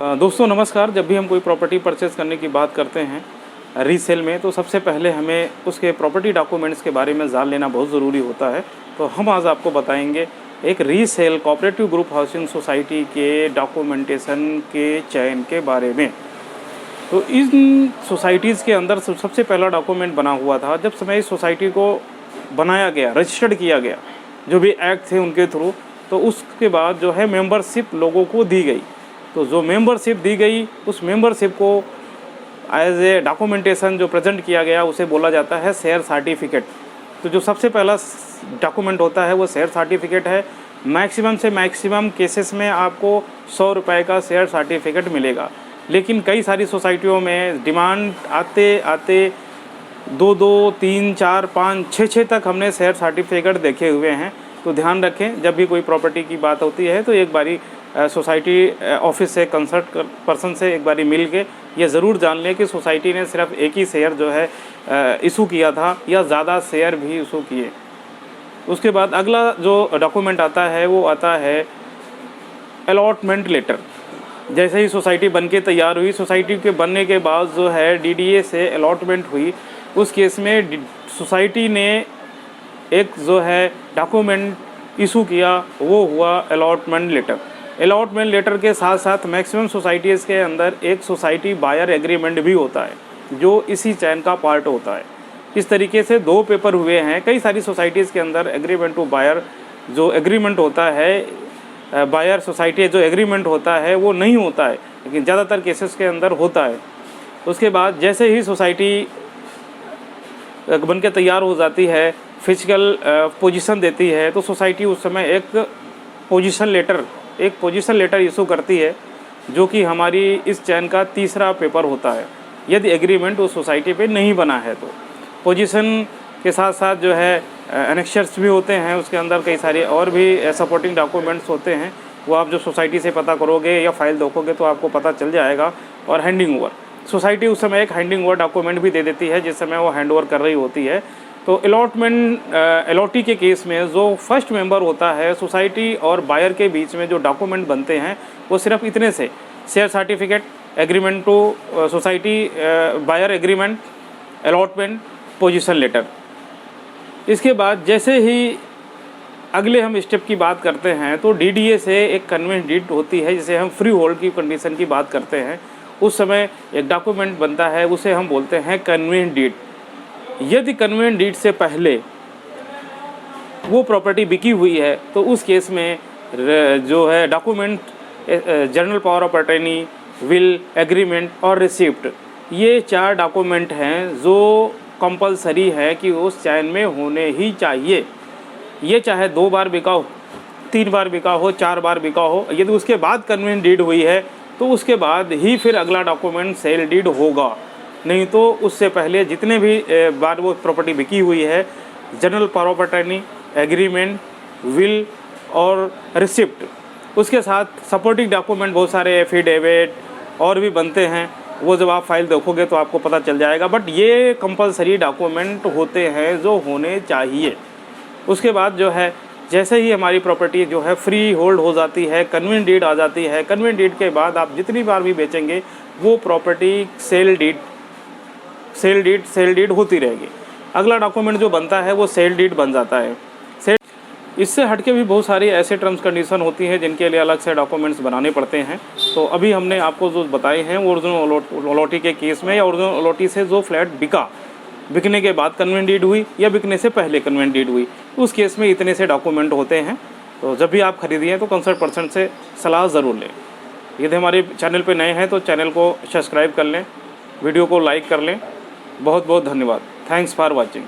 दोस्तों नमस्कार। जब भी हम कोई प्रॉपर्टी परचेज़ करने की बात करते हैं रीसेल में, तो सबसे पहले हमें उसके प्रॉपर्टी डॉक्यूमेंट्स के बारे में जान लेना बहुत ज़रूरी होता है। तो हम आज आपको बताएंगे एक resale cooperative group housing society के डॉक्यूमेंटेशन के चयन के बारे में। तो इन सोसाइटीज़ के अंदर सबसे पहला डॉक्यूमेंट बना हुआ था जब समय इस सोसाइटी को बनाया गया, रजिस्टर्ड किया गया, जो भी एक्ट थे उनके थ्रू। तो उसके बाद जो है मेंबरशिप लोगों को दी गई। तो जो मेंबरशिप दी गई, उस मेंबरशिप को एज ए डॉक्यूमेंटेशन जो प्रेजेंट किया गया उसे बोला जाता है शेयर सर्टिफिकेट। तो जो सबसे पहला डॉक्यूमेंट होता है वो शेयर सर्टिफिकेट है। मैक्सिमम से मैक्सिमम केसेस में आपको 100 रुपये का शेयर सर्टिफिकेट मिलेगा, लेकिन कई सारी सोसाइटियों में डिमांड आते आते 2-2, 3, 4, 5, 6 तक हमने शेयर सर्टिफिकेट देखे हुए हैं। तो ध्यान रखें, जब भी कोई प्रॉपर्टी की बात होती है तो एक बारी सोसाइटी ऑफिस से कंसल्ट पर्सन से एक बारी मिल के ये ज़रूर जान लें कि सोसाइटी ने सिर्फ एक ही शेयर जो है इशू किया था या ज़्यादा शेयर भी इशू किए। उसके बाद अगला जो डॉक्यूमेंट आता है वो आता है अलॉटमेंट लेटर। जैसे ही सोसाइटी बन के तैयार हुई, सोसाइटी के बनने के बाद जो है डीडीए से अलॉटमेंट हुई, उस केस में सोसाइटी ने एक जो है डॉक्यूमेंट इशू किया, वो हुआ अलॉटमेंट लेटर। अलॉटमेंट लेटर के साथ साथ मैक्सिमम सोसाइटीज़ के अंदर एक सोसाइटी बायर एग्रीमेंट भी होता है, जो इसी चैन का पार्ट होता है। इस तरीके से 2 पेपर हुए हैं। कई सारी सोसाइटीज़ के अंदर एग्रीमेंट टू बायर जो एग्रीमेंट होता है, बायर सोसाइटी जो एग्रीमेंट होता है वो नहीं होता है, लेकिन ज़्यादातर केसेस के अंदर होता है। उसके बाद जैसे ही सोसाइटी बन के तैयार हो जाती है, फिजिकल पोजीशन देती है, तो सोसाइटी उस समय एक पोजीशन लेटर इशू करती है, जो कि हमारी इस चैन का तीसरा पेपर होता है। यदि एग्रीमेंट उस सोसाइटी पे नहीं बना है तो पोजीशन के साथ साथ जो है एनेक्शर्स भी होते हैं, उसके अंदर कई सारे और भी सपोर्टिंग डॉक्यूमेंट्स होते हैं। वो आप जो सोसाइटी से पता करोगे या फाइल देखोगे तो आपको पता चल जाएगा। और हैंडिंग ओवर, सोसाइटी उस समय एक हैंडिंग ओवर डॉक्यूमेंट भी दे देती है जिस समय वो हैंड ओवर कर रही होती है। तो अलॉटी के केस में जो फर्स्ट मेंबर होता है, सोसाइटी और बायर के बीच में जो डॉक्यूमेंट बनते हैं वो सिर्फ इतने से share certificate, agreement to society buyer agreement, allotment, possession letter. इसके बाद जैसे ही अगले हम स्टेप की बात करते हैं तो डीडीए से एक कन्वेंस डीड होती है, जिसे हम फ्री होल्ड की कंडीशन की बात करते हैं। उस समय एक डॉक्यूमेंट बनता है, उसे हम बोलते हैं कन्वेंस डीड। यदि कन्वेंस डीड से पहले वो प्रॉपर्टी बिकी हुई है तो उस केस में जो है document general power of attorney, will, agreement और रिसिप्ट, ये 4 डॉक्यूमेंट हैं जो कंपलसरी है कि उस चैन में होने ही चाहिए। ये चाहे 2 बार बिका हो, 3 बार बिका हो, 4 बार बिका हो, यदि उसके बाद कन्वेंस डीड हुई है तो उसके बाद ही फिर अगला डॉक्यूमेंट सेल डीड होगा। नहीं तो उससे पहले जितने भी बार वो प्रॉपर्टी बिकी हुई है, general power of attorney, agreement, will और रिसिप्ट, उसके साथ सपोर्टिंग डॉक्यूमेंट बहुत सारे एफिडेविट और भी बनते हैं। वो जब आप फाइल देखोगे तो आपको पता चल जाएगा, बट ये कंपलसरी डॉक्यूमेंट होते हैं जो होने चाहिए। उसके बाद जो है जैसे ही हमारी प्रॉपर्टी जो है फ्री होल्ड हो जाती है, कन्वेंस डीड आ जाती है। कन्वेंस डीड के बाद आप जितनी बार भी बेचेंगे वो प्रॉपर्टी सेल डीड होती रहेगी। अगला डॉक्यूमेंट जो बनता है वो सेल डीड बन जाता है। इससे हटके भी बहुत सारी ऐसे टर्म्स कंडीशन होती हैं जिनके लिए अलग से डॉक्यूमेंट्स बनाने पड़ते हैं। तो अभी हमने आपको जो बताए हैं ओरिजिनल अलॉटी के केस में, या ओरिजिनल अलॉटी से जो फ्लैट बिकने के बाद कन्वेंस डीड हुई या बिकने से पहले कन्वेंस डीड हुई, उस केस में इतने से डॉक्यूमेंट होते हैं। तो जब भी आप खरीदिए तो कंसल्ट पर्सन से सलाह ज़रूर लें। यदि हमारे चैनल पर नए हैं तो चैनल को सब्सक्राइब कर लें, वीडियो को लाइक कर लें। बहुत बहुत धन्यवाद। Thanks for watching.